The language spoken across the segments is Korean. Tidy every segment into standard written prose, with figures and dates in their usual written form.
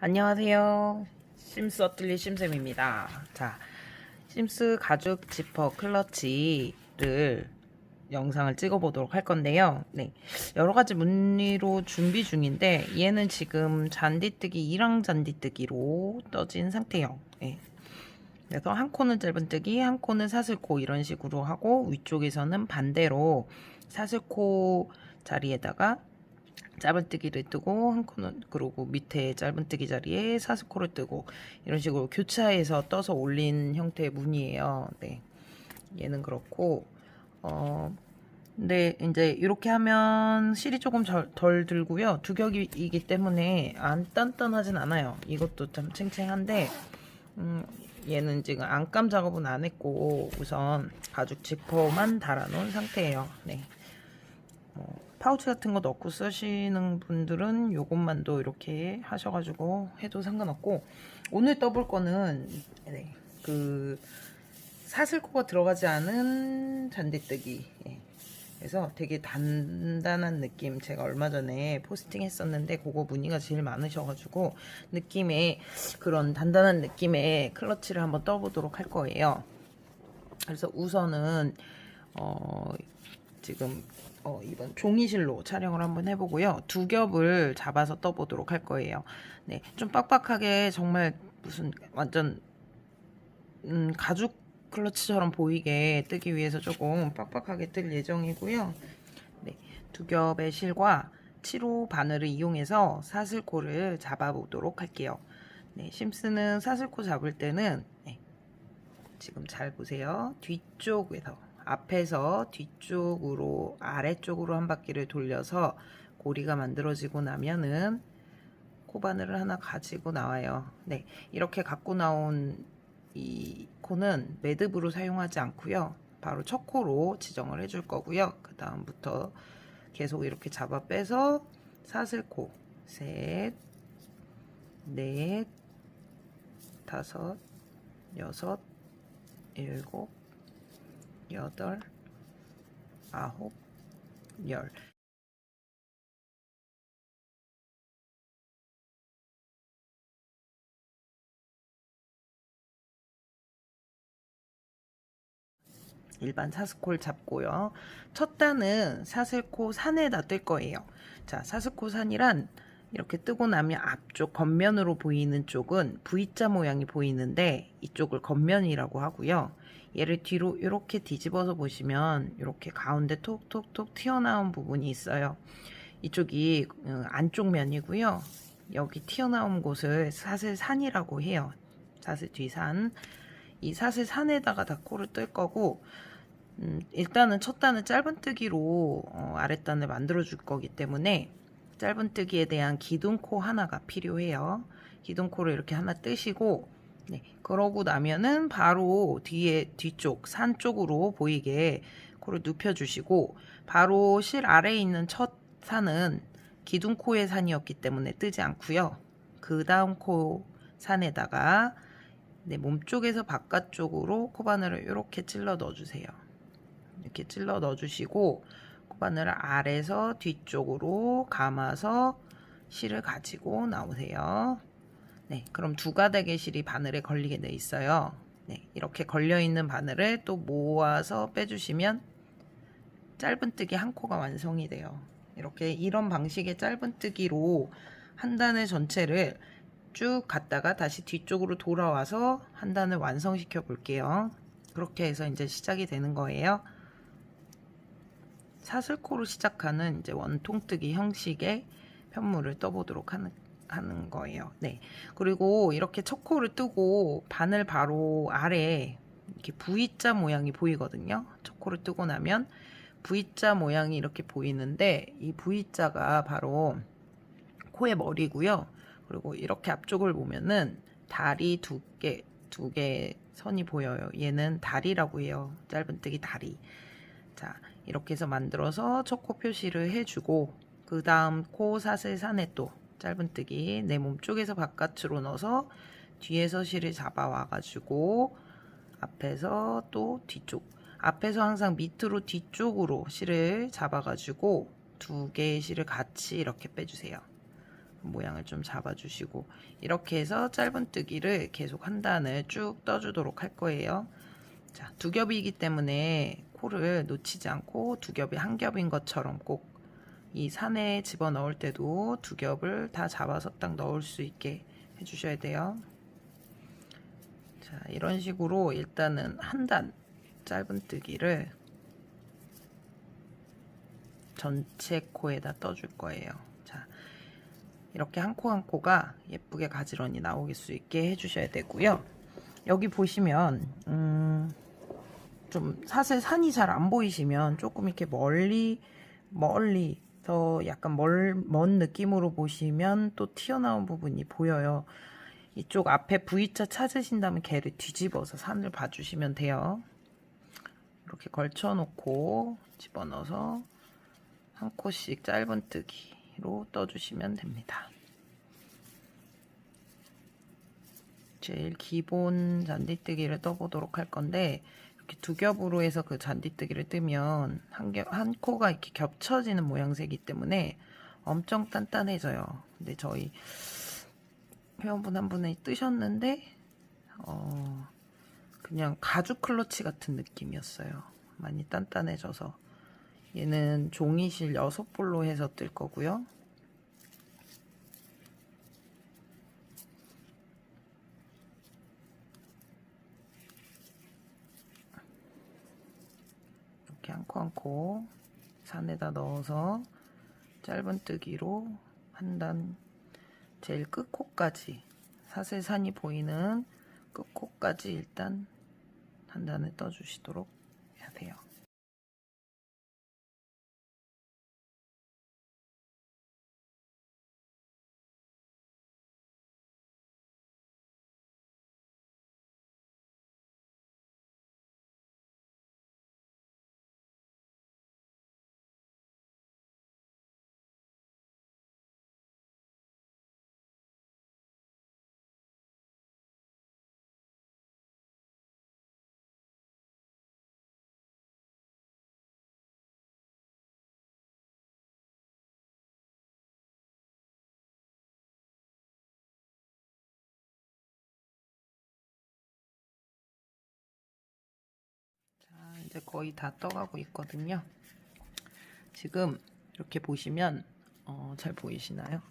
안녕하세요. 심스 어틀리 심쌤입니다. 자, 심스 가죽 지퍼 클러치를 영상을 찍어 보도록 할 건데요. 네, 여러 가지 무늬로 준비 중인데 얘는 지금 잔디뜨기 1항 잔디뜨기로 떠진 상태예요. 네. 그래서 한 코는 짧은뜨기, 한 코는 사슬코 이런 식으로 하고 위쪽에서는 반대로 사슬코 자리에다가 짧은뜨기를 뜨고 한 코는 그리고 밑에 짧은뜨기 자리에 사슬코를 뜨고 이런 식으로 교차해서 떠서 올린 형태의 무늬예요. 네, 얘는 그렇고 근데 이제 이렇게 하면 실이 조금 덜 들고요. 두 격이기 때문에 안 단단하진 않아요. 이것도 좀 챙챙한데 얘는 지금 안감 작업은 안 했고 우선 가죽 지퍼만 달아놓은 상태예요. 네. 파우치 같은 거 넣고 쓰시는 분들은 요것만도 이렇게 하셔가지고 해도 상관없고, 오늘 떠볼 거는 네, 그 사슬코가 들어가지 않은 잔디뜨기. 예. 그래서 되게 단단한 느낌, 제가 얼마 전에 포스팅 했었는데 그거 문의가 제일 많으셔가지고 느낌의 그런 단단한 느낌의 클러치를 한번 떠보도록 할 거예요. 그래서 우선은 지금 이번 종이실로 촬영을 한번 해보고요. 두 겹을 잡아서 떠보도록 할 거예요. 네, 좀 빡빡하게 정말 무슨 완전 가죽 클러치처럼 보이게 뜨기 위해서 조금 빡빡하게 뜰 예정이고요. 네, 두 겹의 실과 7호 바늘을 이용해서 사슬코를 잡아보도록 할게요. 네, 심스는 사슬코 잡을 때는 네, 지금 잘 보세요. 뒤쪽에서 앞에서 뒤쪽으로 아래쪽으로 한 바퀴를 돌려서 고리가 만들어지고 나면은 코바늘을 하나 가지고 나와요. 네, 이렇게 갖고 나온 이 코는 매듭으로 사용하지 않고요. 바로 첫 코로 지정을 해줄 거고요. 그 다음부터 계속 이렇게 잡아 빼서 사슬코 셋, 넷, 다섯, 여섯, 일곱, 여덟, 아홉, 열. 일반 사슬코를 잡고요. 첫 단은 사슬코 산에다 뜰 거예요. 자, 사슬코 산이란 이렇게 뜨고 나면 앞쪽 겉면으로 보이는 쪽은 V자 모양이 보이는데 이쪽을 겉면이라고 하고요. 얘를 뒤로 이렇게 뒤집어서 보시면 이렇게 가운데 톡톡톡 튀어나온 부분이 있어요. 이쪽이 안쪽 면이고요. 여기 튀어나온 곳을 사슬산이라고 해요. 사슬 뒤산. 이 사슬산에다가 다 코를 뜰 거고, 일단은 첫 단은 짧은뜨기로 아랫단을 만들어 줄 거기 때문에 짧은뜨기에 대한 기둥코 하나가 필요해요. 기둥코를 이렇게 하나 뜨시고, 네, 그러고 나면은 바로 뒤쪽 산 쪽으로 보이게 코를 눕혀 주시고, 바로 실 아래에 있는 첫 산은 기둥코의 산이었기 때문에 뜨지 않고요. 그 다음 코 산에다가 네, 몸쪽에서 바깥쪽으로 코바늘을 이렇게 찔러 넣어주세요. 이렇게 찔러 넣어주시고 코바늘을 아래에서 뒤쪽으로 감아서 실을 가지고 나오세요. 네, 그럼 두 가닥의 실이 바늘에 걸리게 돼 있어요. 네, 이렇게 걸려있는 바늘을 또 모아서 빼주시면 짧은뜨기 한 코가 완성이 돼요. 이렇게 이런 방식의 짧은뜨기로 한 단의 전체를 쭉 갔다가 다시 뒤쪽으로 돌아와서 한 단을 완성시켜 볼게요. 그렇게 해서 이제 시작이 되는 거예요. 사슬코로 시작하는 이제 원통뜨기 형식의 편물을 떠보도록 하는 거예요. 네. 그리고 이렇게 첫 코를 뜨고 바늘 바로 아래 이렇게 V자 모양이 보이거든요. 첫 코를 뜨고 나면 V자 모양이 이렇게 보이는데 이 V자가 바로 코의 머리고요. 그리고 이렇게 앞쪽을 보면은 다리 두 개 선이 보여요. 얘는 다리라고 해요. 짧은뜨기 다리. 자, 이렇게 해서 만들어서 첫 코 표시를 해주고 그 다음 코 사슬산에 또 짧은뜨기 내 몸쪽에서 바깥으로 넣어서 뒤에서 실을 잡아와 가지고 앞에서 또 뒤쪽, 앞에서 항상 밑으로 뒤쪽으로 실을 잡아 가지고 두 개의 실을 같이 이렇게 빼주세요. 모양을 좀 잡아주시고, 이렇게 해서 짧은뜨기를 계속 한 단을 쭉 떠주도록 할 거예요. 자, 두 겹이기 때문에 코를 놓치지 않고 두 겹이 한 겹인 것처럼 꼭 이 산에 집어넣을 때도 두 겹을 다 잡아서 딱 넣을 수 있게 해주셔야 돼요. 자, 이런 식으로 일단은 한 단 짧은뜨기를 전체 코에다 떠줄 거예요. 자, 이렇게 한 코 한 코가 예쁘게 가지런히 나올 수 있게 해주셔야 되고요. 여기 보시면 좀 사실 산이 잘 안 보이시면 조금 이렇게 멀리 더 약간 먼 느낌으로 보시면 또 튀어나온 부분이 보여요. 이쪽 앞에 V자 찾으신다면 걔를 뒤집어서 산을 봐주시면 돼요. 이렇게 걸쳐 놓고 집어넣어서 한 코씩 짧은뜨기로 떠주시면 됩니다. 제일 기본 잔디뜨기를 떠보도록 할 건데, 이렇게 두 겹으로 해서 그 잔디뜨기를 뜨면 한 코가 이렇게 겹쳐지는 모양새이기 때문에 엄청 단단해져요. 근데 저희 회원분 한 분이 뜨셨는데 그냥 가죽 클러치 같은 느낌이었어요. 많이 단단해져서. 얘는 종이실 6볼로 해서 뜰 거고요. 이렇게 한 코 한 코 산에다 넣어서 짧은뜨기로 한 단, 제일 끝코까지, 사슬 산이 보이는 끝코까지 일단 한 단을 떠주시도록 해야 돼요. 자, 이제 거의 다 떠가고 있거든요. 지금 이렇게 보시면 잘 보이시나요?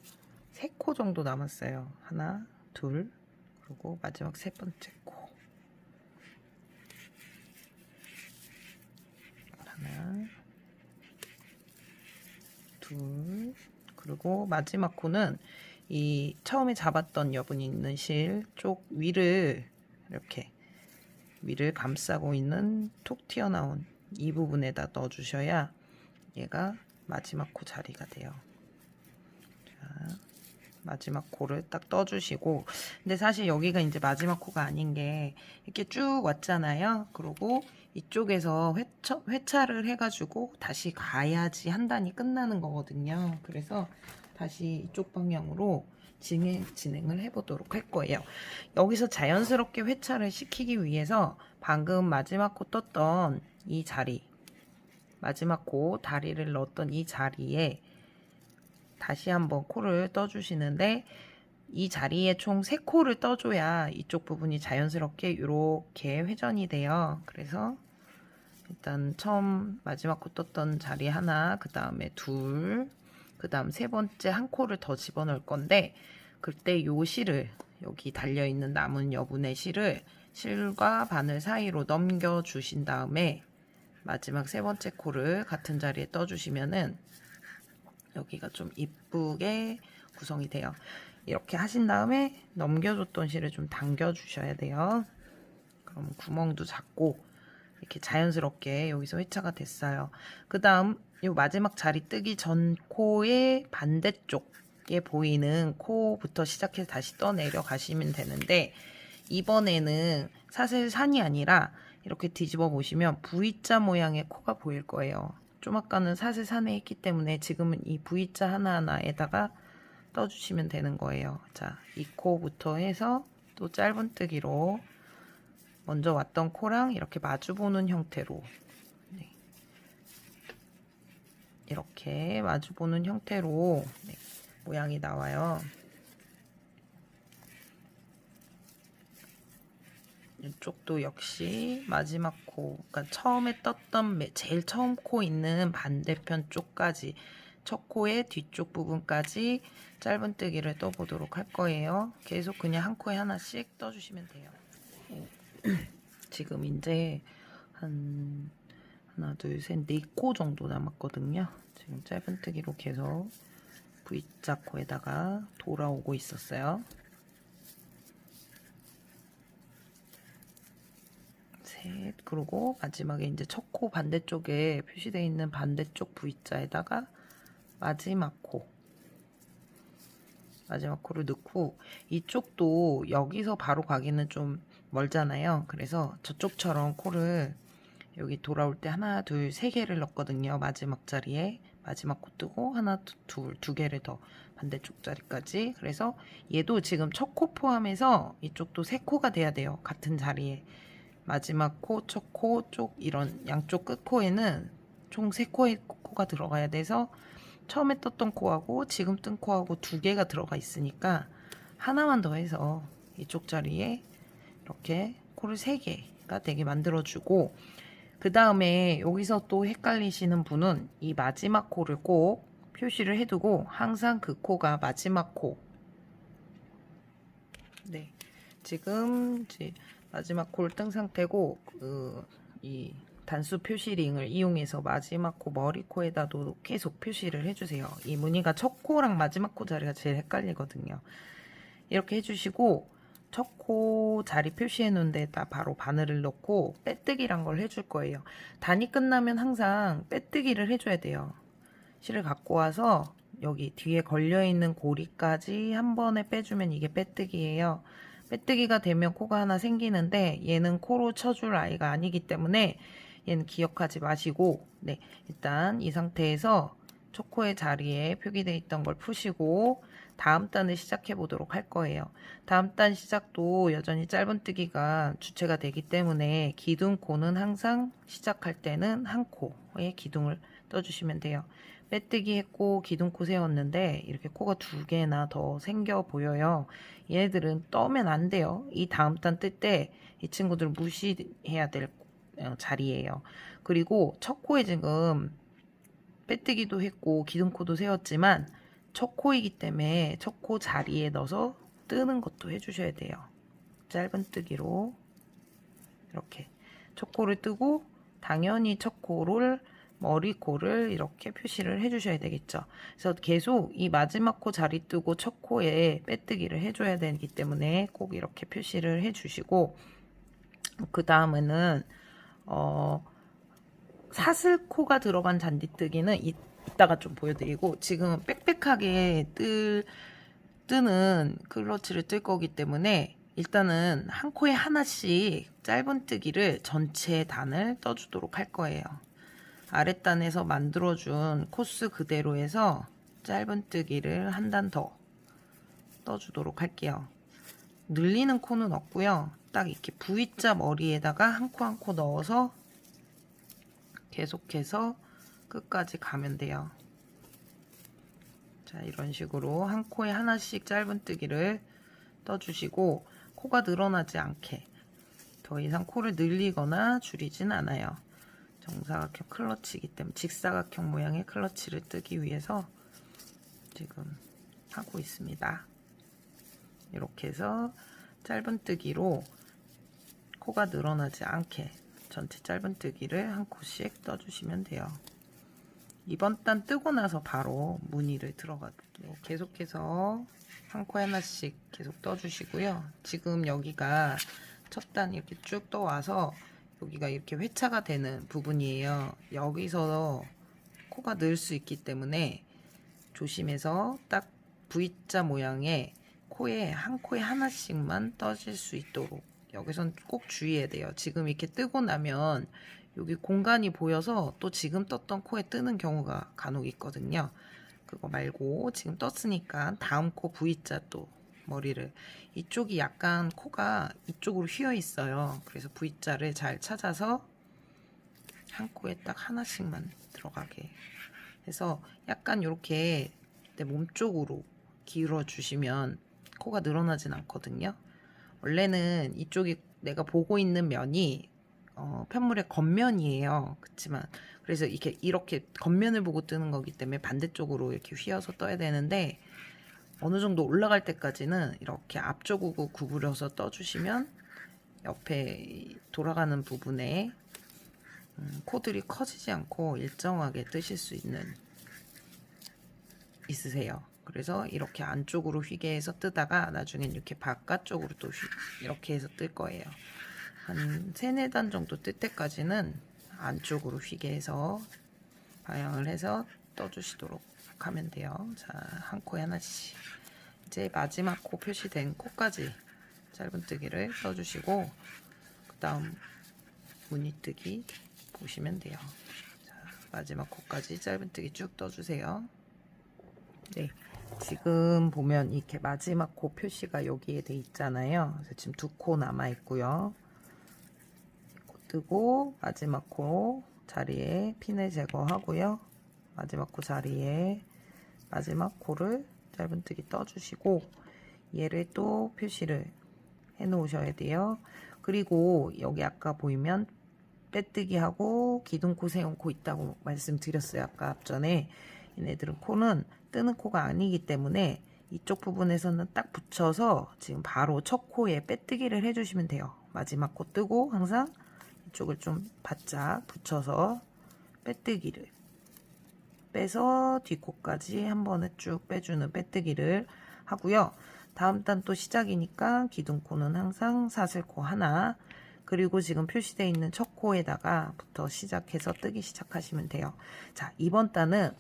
3코 정도 남았어요. 하나, 둘, 그리고 마지막 세 번째 코. 하나, 둘, 그리고 마지막 코는 이 처음에 잡았던 여분이 있는 실 쪽 위를 이렇게 위를 감싸고 있는 톡 튀어나온 이 부분에다 넣어주셔야 얘가 마지막 코 자리가 돼요. 자, 마지막 코를 딱 떠주시고, 근데 사실 여기가 이제 마지막 코가 아닌 게 이렇게 쭉 왔잖아요. 그리고 이쪽에서 회차를 해가지고 다시 가야지 한 단이 끝나는 거거든요. 그래서 다시 이쪽 방향으로 진행을 해보도록 할 거예요. 여기서 자연스럽게 회차를 시키기 위해서 방금 마지막 코 떴던 이 자리, 마지막 코 다리를 넣었던 이 자리에 다시 한번 코를 떠주시는데, 이 자리에 총 3코를 떠줘야 이쪽 부분이 자연스럽게 이렇게 회전이 돼요. 그래서 일단 처음 마지막 코 떴던 자리 하나, 그 다음에 둘, 그 다음 세 번째 한 코를 더 집어넣을 건데, 그때 요 실을, 여기 달려있는 남은 여분의 실을 실과 바늘 사이로 넘겨 주신 다음에 마지막 세 번째 코를 같은 자리에 떠주시면은 여기가 좀 이쁘게 구성이 돼요. 이렇게 하신 다음에 넘겨줬던 실을 좀 당겨 주셔야 돼요. 그럼 구멍도 작고 이렇게 자연스럽게 여기서 회차가 됐어요. 그 다음 이 마지막 자리 뜨기 전 코의 반대쪽에 보이는 코부터 시작해서 다시 떠내려 가시면 되는데, 이번에는 사실 산이 아니라 이렇게 뒤집어 보시면 V자 모양의 코가 보일 거예요. 좀 아까는 사슬 산에 있기 때문에 지금은 이 V자 하나하나에다가 떠주시면 되는 거예요. 자, 이 코부터 해서 또 짧은뜨기로 먼저 왔던 코랑 이렇게 마주보는 형태로, 이렇게 마주보는 형태로 모양이 나와요. 이쪽도 역시 마지막 코, 그러니까 처음에 떴던 제일 처음 코 있는 반대편 쪽까지, 첫 코의 뒤쪽 부분까지 짧은뜨기를 떠보도록 할 거예요. 계속 그냥 한 코에 하나씩 떠주시면 돼요. 지금 이제 한 하나, 둘, 셋, 네 코 정도 남았거든요. 지금 짧은뜨기로 계속 V자 코에다가 돌아오고 있었어요. 셋, 그리고 마지막에 이제 첫 코 반대쪽에 표시되어 있는 반대쪽 V자에다가 마지막 코를 넣고, 이쪽도 여기서 바로 가기는 좀 멀잖아요. 그래서 저쪽처럼 코를 여기 돌아올 때 하나, 둘, 세 개를 넣었거든요. 마지막 자리에 마지막 코 뜨고 하나, 둘, 두 개를 더 반대쪽 자리까지. 그래서 얘도 지금 첫 코 포함해서 이쪽도 세 코가 돼야 돼요. 같은 자리에. 마지막 코, 첫 코 쪽 이런 양쪽 끝 코에는 총 3코의 코가 들어가야 돼서 처음에 떴던 코하고 지금 뜬 코하고 2개가 들어가 있으니까 하나만 더 해서 이쪽 자리에 이렇게 코를 3개가 되게 만들어주고, 그 다음에 여기서 또 헷갈리시는 분은 이 마지막 코를 꼭 표시를 해두고 항상 그 코가 마지막 코. 네, 지금 이제 마지막 코를 뜬 상태고, 이 단수 표시링을 이용해서 마지막 코 머리 코에다도 계속 표시를 해주세요. 이 무늬가 첫 코랑 마지막 코 자리가 제일 헷갈리거든요. 이렇게 해주시고 첫 코 자리 표시해 놓은 데다 바로 바늘을 넣고 빼뜨기란 걸 해줄 거예요. 단이 끝나면 항상 빼뜨기를 해줘야 돼요. 실을 갖고 와서 여기 뒤에 걸려있는 고리까지 한 번에 빼주면 이게 빼뜨기예요. 빼뜨기가 되면 코가 하나 생기는데 얘는 코로 쳐줄 아이가 아니기 때문에 얘는 기억하지 마시고, 네, 일단 이 상태에서 첫 코의 자리에 표기되어 있던 걸 푸시고 다음 단을 시작해 보도록 할 거예요. 다음 단 시작도 여전히 짧은뜨기가 주체가 되기 때문에 기둥코는 항상 시작할 때는 한 코에 기둥을 떠주시면 돼요. 빼뜨기 했고 기둥코 세웠는데 이렇게 코가 2개나 더 생겨 보여요. 얘네들은 떠면 안 돼요. 이 다음 단 뜰 때 이 친구들 무시해야 될 자리예요. 그리고 첫 코에 지금 빼뜨기도 했고 기둥코도 세웠지만 첫 코이기 때문에 첫 코 자리에 넣어서 뜨는 것도 해주셔야 돼요. 짧은뜨기로 이렇게 첫 코를 뜨고 당연히 첫 코를 머리 코를 이렇게 표시를 해주셔야 되겠죠. 그래서 계속 이 마지막 코 자리 뜨고 첫 코에 빼뜨기를 해줘야 되기 때문에 꼭 이렇게 표시를 해주시고, 그 다음에는 사슬코가 들어간 잔디뜨기는 이따가 좀 보여드리고, 지금 빽빽하게 뜨는 클러치를 뜰 거기 때문에 일단은 한 코에 하나씩 짧은뜨기를 전체 단을 떠주도록 할 거예요. 아랫단에서 만들어준 코스 그대로 해서 짧은뜨기를 한 단 더 떠주도록 할게요. 늘리는 코는 없고요. 딱 이렇게 V자 머리에다가 한 코 한 코 넣어서 계속해서 끝까지 가면 돼요. 자, 이런 식으로 한 코에 하나씩 짧은뜨기를 떠주시고 코가 늘어나지 않게 더 이상 코를 늘리거나 줄이진 않아요. 정사각형 클러치이기 때문에 직사각형 모양의 클러치를 뜨기 위해서 지금 하고 있습니다. 이렇게 해서 짧은뜨기로 코가 늘어나지 않게 전체 짧은뜨기를 한 코씩 떠주시면 돼요. 이번 단 뜨고 나서 바로 무늬를 들어갈게요. 계속해서 한 코에 하나씩 계속 떠주시고요. 지금 여기가 첫 단 이렇게 쭉 떠와서 여기가 이렇게 회차가 되는 부분이에요. 여기서 코가 늘 수 있기 때문에 조심해서 딱 V자 모양의 코에 한 코에 하나씩만 떠질 수 있도록 여기선 꼭 주의해야 돼요. 지금 이렇게 뜨고 나면 여기 공간이 보여서 또 지금 떴던 코에 뜨는 경우가 간혹 있거든요. 그거 말고 지금 떴으니까 다음 코 V자 또 머리를, 이쪽이 약간 코가 이쪽으로 휘어 있어요. 그래서 V자를 잘 찾아서 한 코에 딱 하나씩만 들어가게 해서 약간 이렇게 내 몸 쪽으로 기울여 주시면 코가 늘어나진 않거든요. 원래는 이쪽이 내가 보고 있는 면이 편물의 겉면이에요. 그렇지만 그래서 이렇게 겉면을 보고 뜨는 거기 때문에 반대쪽으로 이렇게 휘어서 떠야 되는데, 어느 정도 올라갈 때까지는 이렇게 앞쪽으로 구부려서 떠주시면 옆에 돌아가는 부분에 코들이 커지지 않고 일정하게 뜨실 수 있으세요. 그래서 이렇게 안쪽으로 휘게 해서 뜨다가 나중엔 이렇게 바깥쪽으로 또 이렇게 해서 뜰 거예요. 한 3-4단 정도 뜰 때까지는 안쪽으로 휘게 해서 방향을 해서 떠주시도록 하면 돼요. 자, 한 코에 하나씩. 이제 마지막 코 표시된 코까지 짧은뜨기를 떠주시고, 그 다음 무늬뜨기 보시면 돼요. 자, 마지막 코까지 짧은뜨기 쭉 떠주세요. 네, 지금 보면 이렇게 마지막 코 표시가 여기에 돼 있잖아요. 그래서 지금 2코 남아 있고요. 코 뜨고 마지막 코 자리에 핀을 제거하고요. 마지막 코 자리에 마지막 코를 짧은뜨기 떠주시고, 얘를 또 표시를 해 놓으셔야 돼요. 그리고 여기 아까 보이면 빼뜨기하고 기둥코 세운코 있다고 말씀드렸어요. 아까 앞전에. 얘네들은 코는 뜨는 코가 아니기 때문에 이쪽 부분에서는 딱 붙여서 지금 바로 첫 코에 빼뜨기를 해주시면 돼요. 마지막 코 뜨고 항상 이쪽을 좀 바짝 붙여서 빼뜨기를 빼서 뒷코까지 한 번에 쭉 빼주는 빼뜨기를 하고요. 다음 단 또 시작이니까 기둥코는 항상 사슬코 하나, 그리고 지금 표시되어 있는 첫 코에다가부터 시작해서 뜨기 시작하시면 돼요. 자, 이번 단은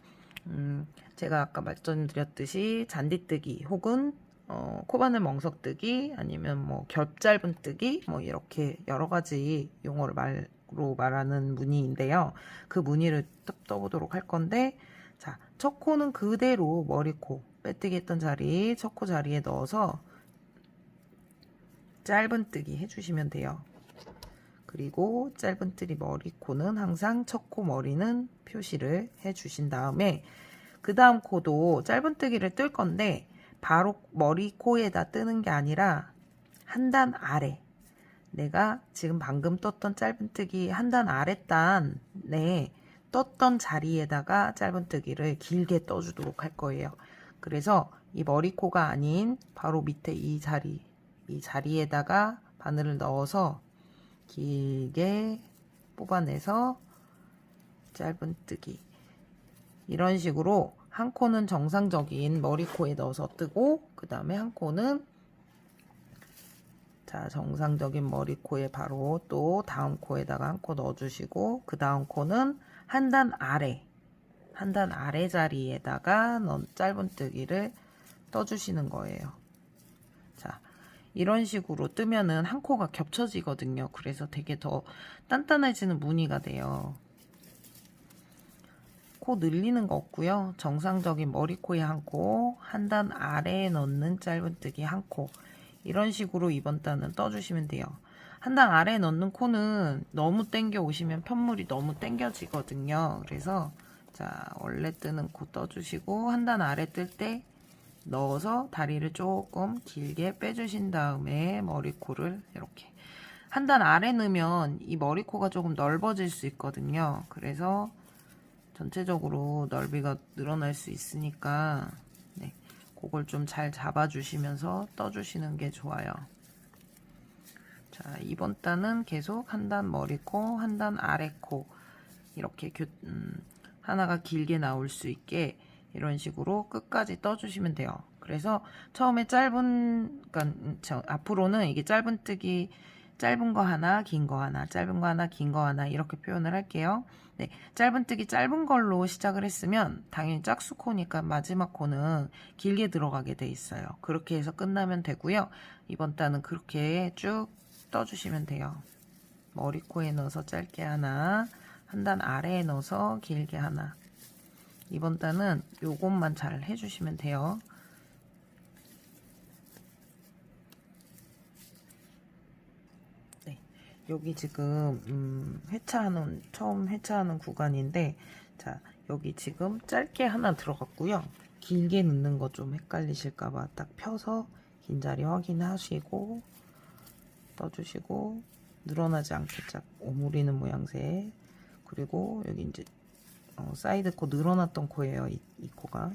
제가 아까 말씀드렸듯이 잔디뜨기 혹은 코바늘 멍석뜨기, 아니면 뭐 겹짧은뜨기, 뭐 이렇게 여러가지 용어로 말하는 무늬인데요. 그 무늬를 떠보도록 할 건데, 자, 첫 코는 그대로 머리코 빼뜨기 했던 자리 첫 코 자리에 넣어서 짧은뜨기 해주시면 돼요. 그리고 짧은뜨기 머리코는 항상 첫 코 머리는 표시를 해주신 다음에, 그 다음 코도 짧은뜨기를 뜰 건데 바로 머리코에다 뜨는 게 아니라 한 단 아래, 내가 지금 방금 떴던 짧은뜨기 한 단 아랫단에 떴던 자리에다가 짧은뜨기를 길게 떠주도록 할 거예요. 그래서 이 머리코가 아닌 바로 밑에 이 자리에다가 바늘을 넣어서 길게 뽑아내서 짧은뜨기, 이런 식으로 한 코는 정상적인 머리코에 넣어서 뜨고, 그 다음에 한 코는 자, 정상적인 머리코에 바로 또 다음 코에다가 한 코 넣어주시고, 그 다음 코는 한 단 아래 자리에다가 짧은뜨기를 떠주시는 거예요. 자, 이런 식으로 뜨면은 한 코가 겹쳐지거든요. 그래서 되게 더 단단해지는 무늬가 돼요. 코 늘리는 거 없고요. 정상적인 머리코에 한 코, 한 단 아래에 넣는 짧은뜨기 한 코, 이런 식으로 이번 단은 떠주시면 돼요. 한 단 아래에 넣는 코는 너무 당겨 오시면 편물이 너무 당겨지거든요. 그래서 자, 원래 뜨는 코 떠주시고 한 단 아래 뜰 때 넣어서 다리를 조금 길게 빼주신 다음에 머리코를 이렇게 한 단 아래 넣으면 이 머리코가 조금 넓어질 수 있거든요. 그래서 전체적으로 넓이가 늘어날 수 있으니까 네, 그걸 좀 잘 잡아주시면서 떠주시는 게 좋아요. 자, 이번 단은 계속 한 단 머리코, 한 단 아래코, 이렇게 하나가 길게 나올 수 있게 이런 식으로 끝까지 떠주시면 돼요. 그래서 처음에 그러니까 앞으로는 이게 짧은뜨기, 짧은 거 하나, 긴 거 하나, 짧은 거 하나, 긴 거 하나, 이렇게 표현을 할게요. 네, 짧은뜨기 짧은 걸로 시작을 했으면 당연히 짝수코니까 마지막 코는 길게 들어가게 돼 있어요. 그렇게 해서 끝나면 되고요. 이번 단은 그렇게 쭉 떠주시면 돼요. 머리코에 넣어서 짧게 하나, 한 단 아래에 넣어서 길게 하나. 이번 단은 요것만 잘 해주시면 돼요. 네, 여기 지금 처음 회차하는 구간인데, 자, 여기 지금 짧게 하나 들어갔고요. 길게 넣는 거 좀 헷갈리실까봐 딱 펴서 긴 자리 확인하시고 떠주시고, 늘어나지 않게 쫙 오므리는 모양새. 그리고 여기 이제 사이드 코 늘어났던 코예요. 이 코가.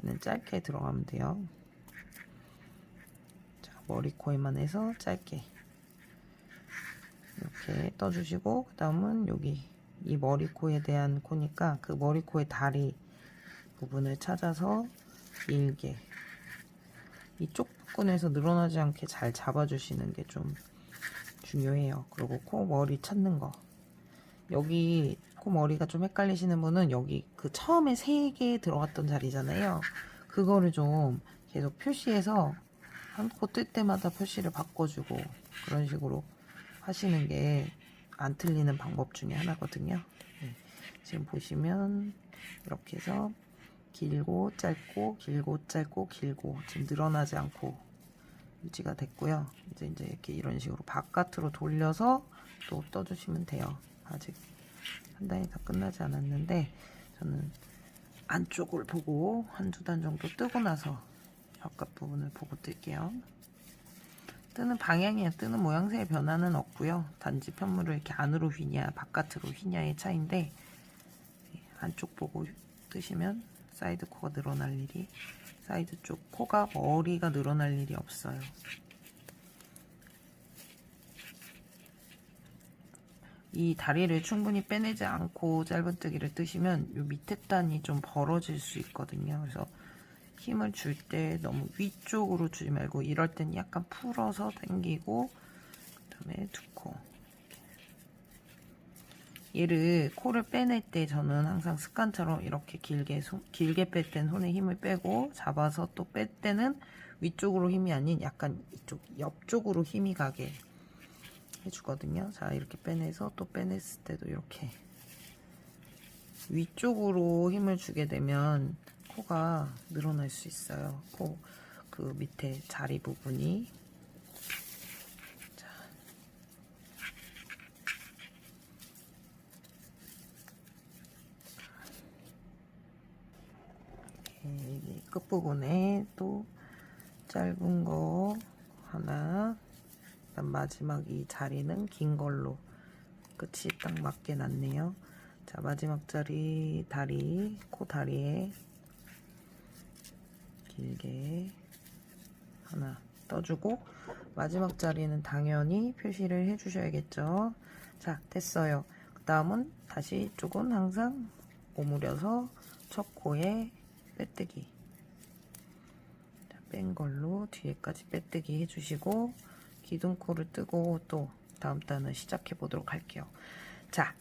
얘는 짧게 들어가면 돼요. 자, 머리 코에만 해서 짧게 이렇게 떠주시고, 그 다음은 여기 이 머리 코에 대한 코니까 그 머리 코의 다리 부분을 찾아서 길게 이쪽 부분에서 늘어나지 않게 잘 잡아주시는 게 좀 중요해요. 그리고 코 머리 찾는 거, 여기 코 머리가 좀 헷갈리시는 분은 여기 그 처음에 3개 들어갔던 자리잖아요. 그거를 좀 계속 표시해서 한 코 뜰 때마다 표시를 바꿔주고 그런 식으로 하시는 게 안 틀리는 방법 중에 하나거든요. 네. 지금 보시면 이렇게 해서 길고 짧고 길고 짧고 길고 지금 늘어나지 않고 유지가 됐고요. 이제 이렇게 이런 식으로 바깥으로 돌려서 또 떠주시면 돼요. 아직 한 단이 다 끝나지 않았는데 저는 안쪽을 보고 한두 단 정도 뜨고 나서 바깥 부분을 보고 뜰게요. 뜨는 방향이나 뜨는 모양새의 변화는 없고요. 단지 편물을 이렇게 안으로 휘냐 바깥으로 휘냐의 차이인데, 안쪽 보고 뜨시면 사이드 코가 늘어날 일이, 사이드 쪽 코가 머리가 늘어날 일이 없어요. 이 다리를 충분히 빼내지 않고 짧은뜨기를 뜨시면 이 밑에 단이 좀 벌어질 수 있거든요. 그래서 힘을 줄 때 너무 위쪽으로 주지 말고 이럴 땐 약간 풀어서 당기고, 그 다음에 두 코. 얘를 코를 빼낼 때 저는 항상 습관처럼 이렇게 길게 뺄 땐 손에 힘을 빼고, 잡아서 또 뺄 때는 위쪽으로 힘이 아닌 약간 이쪽 옆쪽으로 힘이 가게 해주거든요. 자, 이렇게 빼내서 또 빼냈을 때도 이렇게 위쪽으로 힘을 주게 되면 코가 늘어날 수 있어요. 코 그 밑에 자리 부분이. 자, 이렇게 끝부분에 또 짧은 거 하나, 그다음 마지막 이 자리는 긴 걸로 끝이 딱 맞게 났네요. 자, 마지막 자리 다리, 코 다리에 길게 하나 떠주고, 마지막 자리는 당연히 표시를 해 주셔야겠죠. 자, 됐어요. 그 다음은 다시 이쪽은 항상 오므려서 첫 코에 빼뜨기, 자, 뺀 걸로 뒤에까지 빼뜨기 해주시고, 기둥코를 뜨고 또 다음 단을 시작해 보도록 할게요. 자,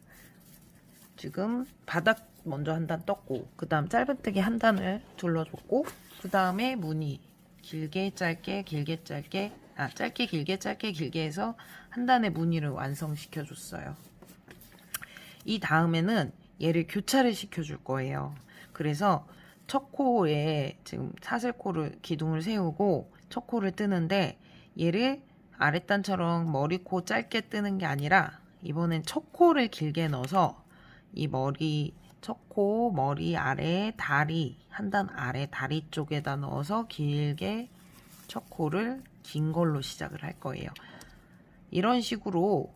지금 바닥 먼저 한 단 떴고, 그 다음 짧은뜨기 한 단을 둘러줬고, 그 다음에 무늬 길게 짧게 길게 짧게, 짧게 길게 짧게 길게 해서 한 단의 무늬를 완성시켜 줬어요. 이 다음에는 얘를 교차를 시켜 줄 거예요. 그래서 첫 코에 지금 사슬코를 기둥을 세우고 첫 코를 뜨는데, 얘를 아랫단처럼 머리코 짧게 뜨는 게 아니라 이번엔 첫 코를 길게 넣어서 이 머리 첫 코 머리 아래 다리 한 단 아래 다리 쪽에다 넣어서 길게 첫 코를 긴 걸로 시작을 할 거예요. 이런 식으로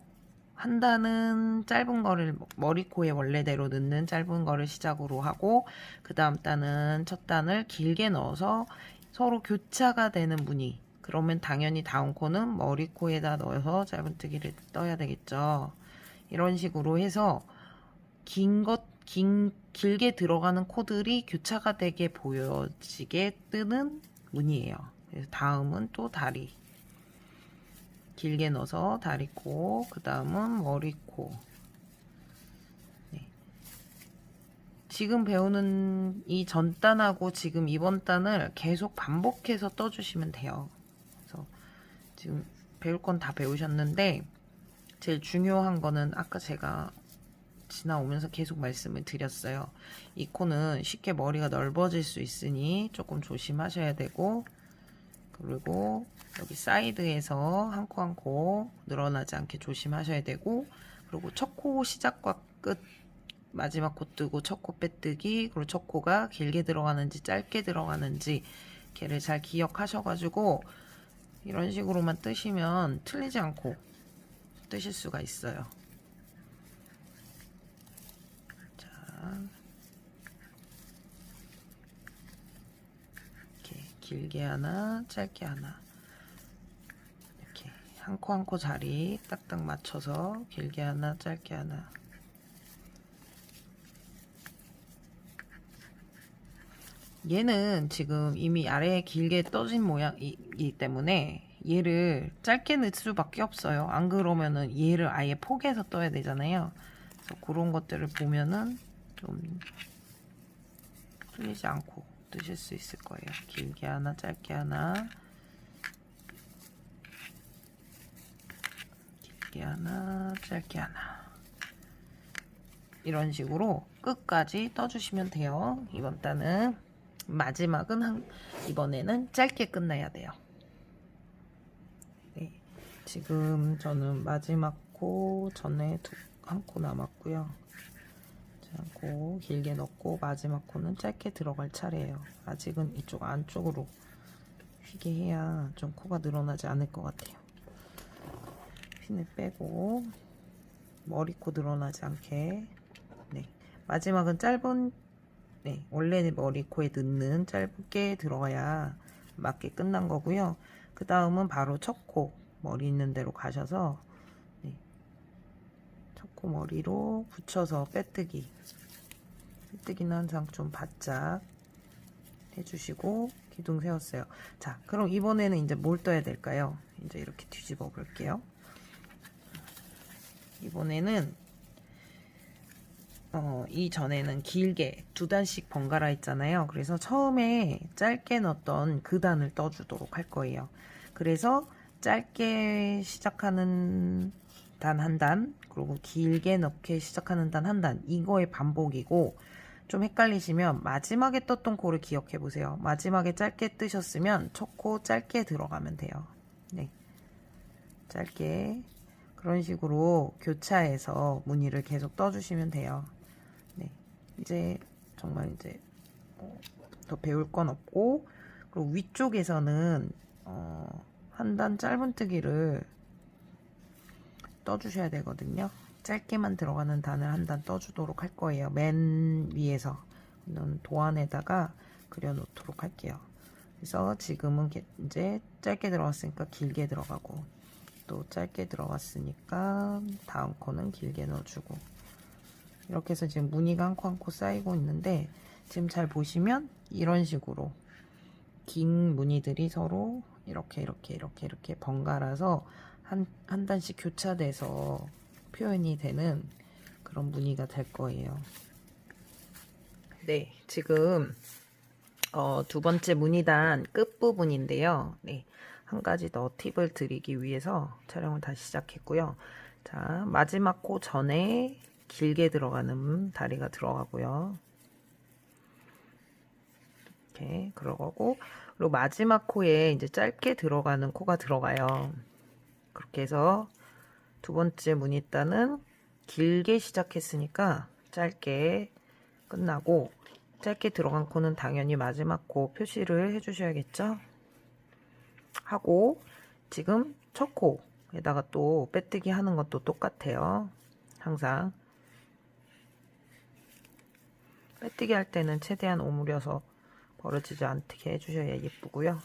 한 단은 짧은 거를 머리코에 원래대로 넣는 짧은 거를 시작으로 하고, 그 다음 단은 첫 단을 길게 넣어서 서로 교차가 되는 무늬. 그러면 당연히 다음 코는 머리코에다 넣어서 짧은뜨기를 떠야 되겠죠. 이런 식으로 해서 길게 들어가는 코들이 교차가 되게 보여지게 뜨는 무늬예요. 그래서 다음은 또 다리 길게 넣어서 다리코, 그 다음은 머리코. 네. 지금 배우는 이 전 단하고 지금 이번 단을 계속 반복해서 떠주시면 돼요. 그래서 지금 배울 건 다 배우셨는데, 제일 중요한 거는 아까 제가 지나오면서 계속 말씀을 드렸어요. 이 코는 쉽게 머리가 넓어질 수 있으니 조금 조심하셔야 되고, 그리고 여기 사이드에서 한 코 한 코 늘어나지 않게 조심하셔야 되고, 그리고 첫 코 시작과 끝 마지막 코 뜨고 첫 코 빼뜨기, 그리고 첫 코가 길게 들어가는지 짧게 들어가는지 걔를 잘 기억하셔가지고 이런 식으로만 뜨시면 틀리지 않고 뜨실 수가 있어요. 자, 이렇게 길게 하나, 짧게 하나, 이렇게 한 코 한 코 자리 딱딱 맞춰서 길게 하나, 짧게 하나. 얘는 지금 이미 아래에 길게 떠진 모양이기 때문에 얘를 짧게 넣을 수밖에 없어요. 안 그러면은 얘를 아예 포개서 떠야 되잖아요. 그래서 그런 것들을 보면은 좀 틀리지 않고 뜨실 수 있을 거예요. 길게 하나, 짧게 하나, 길게 하나, 짧게 하나. 이런 식으로 끝까지 떠주시면 돼요. 이번 단은. 마지막은 이번에는 짧게 끝내야 돼요. 네, 지금 저는 마지막 코 전에 한 코 남았고요. 자, 코 길게 넣고 마지막 코는 짧게 들어갈 차례예요. 아직은 이쪽 안쪽으로 휘게 해야 좀 코가 늘어나지 않을 것 같아요. 핀을 빼고 머리코 늘어나지 않게. 네, 마지막은 짧은, 네, 원래 머리코에 넣는 짧게 들어가야 맞게 끝난 거고요. 그 다음은 바로 첫 코 머리 있는 대로 가셔서, 네, 첫 코 머리로 붙여서 빼뜨기는 항상 좀 바짝 해주시고 기둥 세웠어요. 자, 그럼 이번에는 이제 뭘 떠야 될까요? 이제 이렇게 뒤집어 볼게요. 이번에는 이전에는 길게 두 단씩 번갈아 했잖아요. 그래서 처음에 짧게 넣었던 그 단을 떠주도록 할 거예요. 그래서 짧게 시작하는 단 한 단, 그리고 길게 넣게 시작하는 단 한 단, 이거의 반복이고, 좀 헷갈리시면 마지막에 떴던 코를 기억해 보세요. 마지막에 짧게 뜨셨으면 첫 코 짧게 들어가면 돼요. 네, 짧게. 그런 식으로 교차해서 무늬를 계속 떠주시면 돼요. 네, 이제 정말 이제 더 배울 건 없고, 그리고 위쪽에서는 한 단 짧은뜨기를 떠주셔야 되거든요. 짧게만 들어가는 단을 한 단 떠주도록 할 거예요. 맨 위에서 도안에다가 그려놓도록 할게요. 그래서 지금은 이제 짧게 들어갔으니까 길게 들어가고, 또 짧게 들어갔으니까 다음 코는 길게 넣어주고, 이렇게 해서 지금 무늬가 한 코 한 코 쌓이고 있는데, 지금 잘 보시면 이런 식으로 긴 무늬들이 서로 이렇게 번갈아서 한 단씩 교차돼서 표현이 되는 그런 무늬가 될 거예요. 네, 지금 두 번째 무늬단 끝부분인데요. 네, 한 가지 더 팁을 드리기 위해서 촬영을 다시 시작했고요. 자, 마지막 코 전에 길게 들어가는 다리가 들어가고요. 이렇게 그러고, 그리고 마지막 코에 이제 짧게 들어가는 코가 들어가요. 그렇게 해서 두 번째 무늬단은 길게 시작했으니까 짧게 끝나고, 짧게 들어간 코는 당연히 마지막 코 표시를 해주셔야겠죠? 하고, 지금 첫 코에다가 또 빼뜨기 하는 것도 똑같아요. 항상 빼뜨기 할 때는 최대한 오므려서 벌어지지 않게 해주셔야 예쁘고요.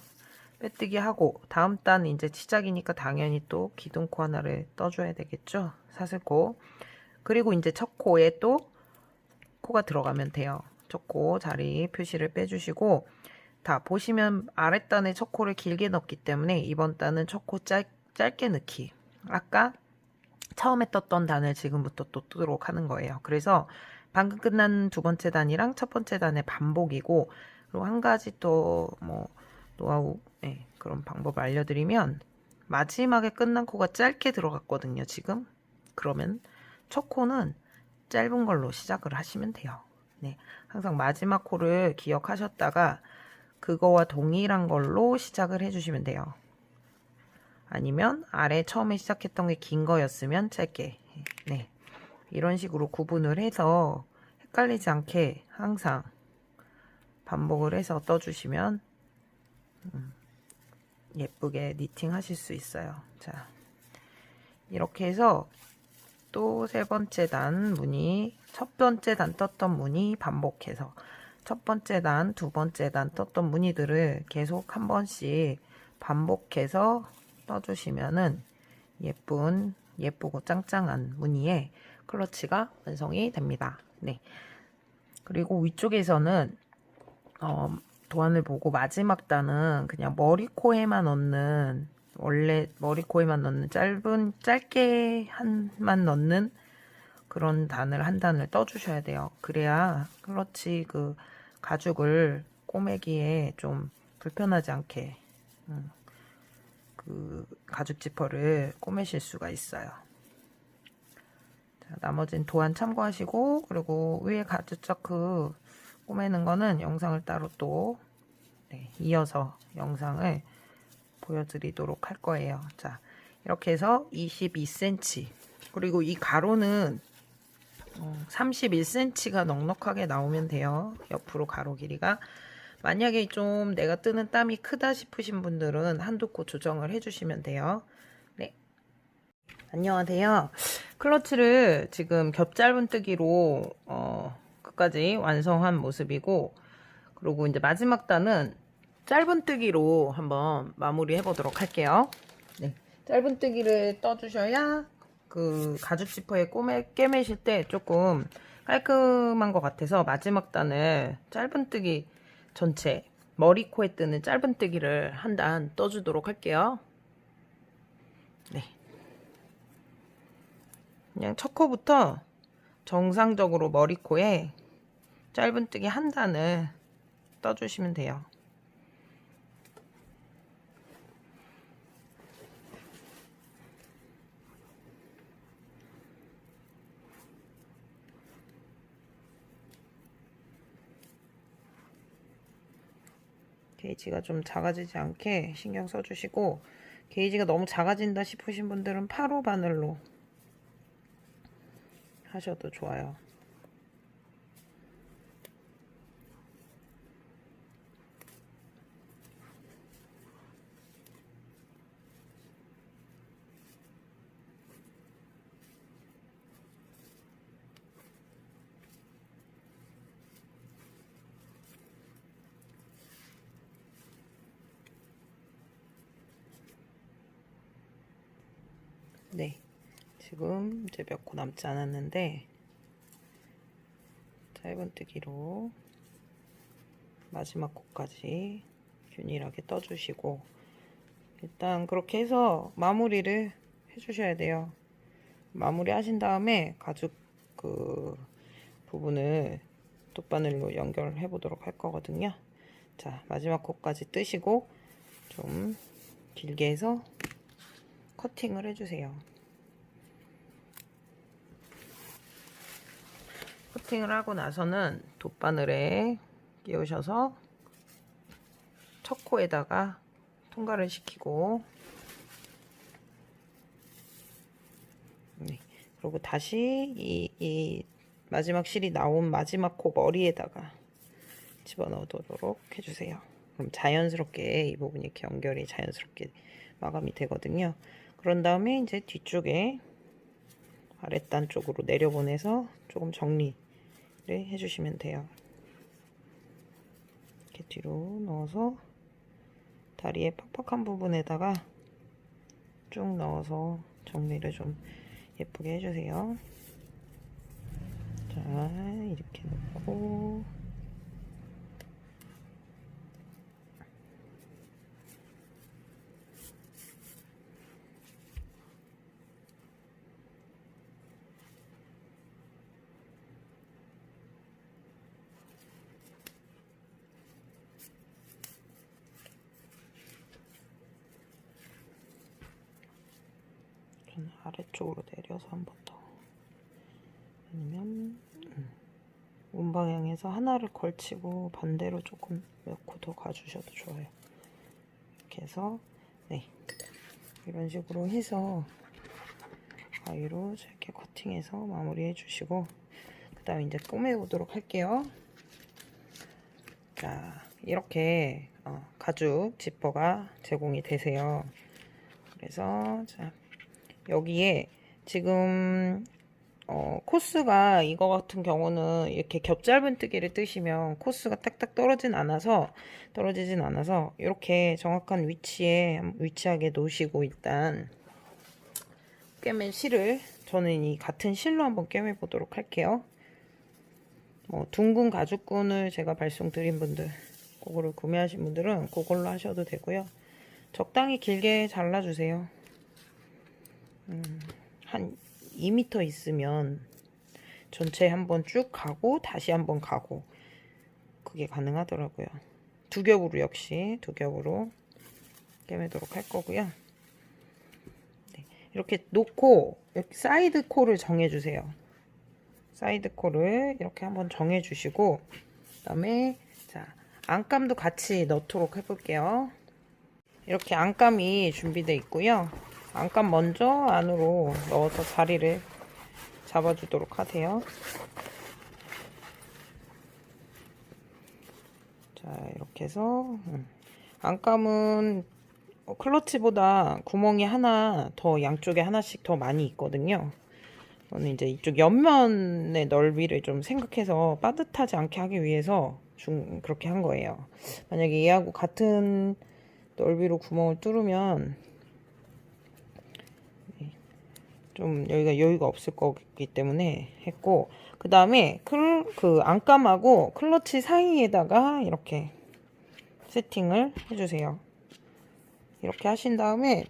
빼뜨기 하고 다음 단 이제 시작이니까 당연히 또 기둥코 하나를 떠줘야 되겠죠. 사슬코. 그리고 이제 첫 코에 또 코가 들어가면 돼요. 첫 코 자리 표시를 빼주시고, 다 보시면 아랫단에 첫 코를 길게 넣기 때문에 이번 단은 첫 코 짧게 넣기. 아까 처음에 떴던 단을 지금부터 또 뜨도록 하는 거예요. 그래서 방금 끝난 두 번째 단이랑 첫 번째 단의 반복이고, 그리고 한 가지 또 뭐 노하우, 네, 그런 방법을 알려드리면, 마지막에 끝난 코가 짧게 들어갔거든요, 지금. 그러면 첫 코는 짧은 걸로 시작을 하시면 돼요. 네, 항상 마지막 코를 기억하셨다가 그거와 동일한 걸로 시작을 해주시면 돼요. 아니면 아래 처음에 시작했던 게 긴 거였으면 짧게. 네, 이런 식으로 구분을 해서 헷갈리지 않게 항상 반복을 해서 떠주시면 예쁘게 니팅 하실 수 있어요. 자, 이렇게 해서 또 세 번째 단 무늬, 첫 번째 단 떴던 무늬 반복해서 첫 번째 단, 두 번째 단 떴던 무늬들을 계속 한 번씩 반복해서 떠주시면은 예쁘고 짱짱한 무늬의 클러치가 완성이 됩니다. 네. 그리고 위쪽에서는 도안을 보고 마지막 단은 그냥 머리 코에만 넣는, 원래 머리 코에만 넣는 짧게 한만 넣는 그런 단을 한 단을 떠주셔야 돼요. 그래야 클러치 그 가죽을 꼬매기에 좀 불편하지 않게 그 가죽 지퍼를 꼬매실 수가 있어요. 자, 나머지는 도안 참고하시고, 그리고 위에 가죽 자크 꼬매는 거는 영상을 따로 또 이어서 영상을 보여드리도록 할 거예요. 자, 이렇게 해서 22cm, 그리고 이 가로는 31cm가 넉넉하게 나오면 돼요. 옆으로 가로 길이가. 만약에 좀 내가 뜨는 땀이 크다 싶으신 분들은 한두 코 조정을 해주시면 돼요. 네. 안녕하세요. 클러치를 지금 겹 짧은뜨기로 끝까지 완성한 모습이고, 그리고 이제 마지막 단은 짧은뜨기로 한번 마무리 해보도록 할게요. 네. 짧은뜨기를 떠주셔야 그 가죽 지퍼에 꿰매실 때 조금 깔끔한 것 같아서 마지막 단을 짧은뜨기 전체 머리 코에 뜨는 짧은뜨기를 한 단 떠주도록 할게요. 네. 그냥 첫 코부터 정상적으로 머리 코에 짧은뜨기 한 단을 떠주시면 돼요. 게이지가 좀 작아지지 않게 신경 써주시고, 게이지가 너무 작아진다 싶으신 분들은 8호 바늘로 하셔도 좋아요. 네, 지금 이제 몇 코 남지 않았는데 짧은뜨기로 마지막 코까지 균일하게 떠주시고, 일단 그렇게 해서 마무리를 해주셔야 돼요. 마무리 하신 다음에 가죽 그 부분을 돗바늘로 연결해 보도록 할 거거든요. 자, 마지막 코까지 뜨시고 좀 길게 해서 커팅을 해주세요. 커팅을 하고 나서는 돗바늘에 끼우셔서 첫 코에다가 통과를 시키고, 네. 그리고 다시 이 마지막 실이 나온 마지막 코 머리에다가 집어넣도록 해주세요. 그럼 자연스럽게 이 부분이 이렇게 연결이 자연스럽게 마감이 되거든요. 그런 다음에 이제 뒤쪽에 아랫단 쪽으로 내려보내서 조금 정리를 해주시면 돼요. 이렇게 뒤로 넣어서 다리의 팍팍한 부분에다가 쭉 넣어서 정리를 좀 예쁘게 해주세요. 자, 이렇게 놓고 아래쪽으로 내려서 한 번 더, 아니면 운방향에서 하나를 걸치고 반대로 조금 몇 코 더 가주셔도 좋아요. 이렇게 해서 네, 이런 식으로 해서 가위로 짧게 커팅해서 마무리 해주시고, 그 그다음 이제 꼬매보도록 할게요. 자, 이렇게 가죽 지퍼가 제공이 되세요. 그래서 자, 여기에 지금 코스가 이거 같은 경우는 이렇게 겹짧은뜨기를 뜨시면 코스가 딱딱 떨어지진 않아서 이렇게 정확한 위치에 위치하게 놓으시고 일단 꿰맨 실을 저는 이 같은 실로 한번 꿰매 보도록 할게요. 둥근 가죽끈을 제가 발송드린 분들, 그거를 구매하신 분들은 그걸로 하셔도 되고요. 적당히 길게 잘라주세요. 한 2m 있으면 전체 한번 쭉 가고 다시 한번 가고 그게 가능하더라고요. 두 겹으로 역시 두 겹으로 꿰매도록 할 거고요. 네, 이렇게 놓고 이렇게 사이드 콜을 정해주세요. 사이드 콜을 이렇게 한번 정해주시고 그다음에 자 안감도 같이 넣도록 해볼게요. 이렇게 안감이 준비되어 있고요. 안감 먼저 안으로 넣어서 자리를 잡아주도록 하세요. 자, 이렇게 해서 안감은 클러치보다 구멍이 하나 더 양쪽에 하나씩 더 많이 있거든요. 저는 이제 이쪽 옆면의 넓이를 좀 생각해서 빠듯하지 않게 하기 위해서 그렇게 한 거예요. 만약에 얘하고 같은 넓이로 구멍을 뚫으면 좀 여유가 없을 거기 때문에 했고, 그 다음에 그 안감하고 클러치 사이에다가 이렇게 세팅을 해주세요. 이렇게 하신 다음에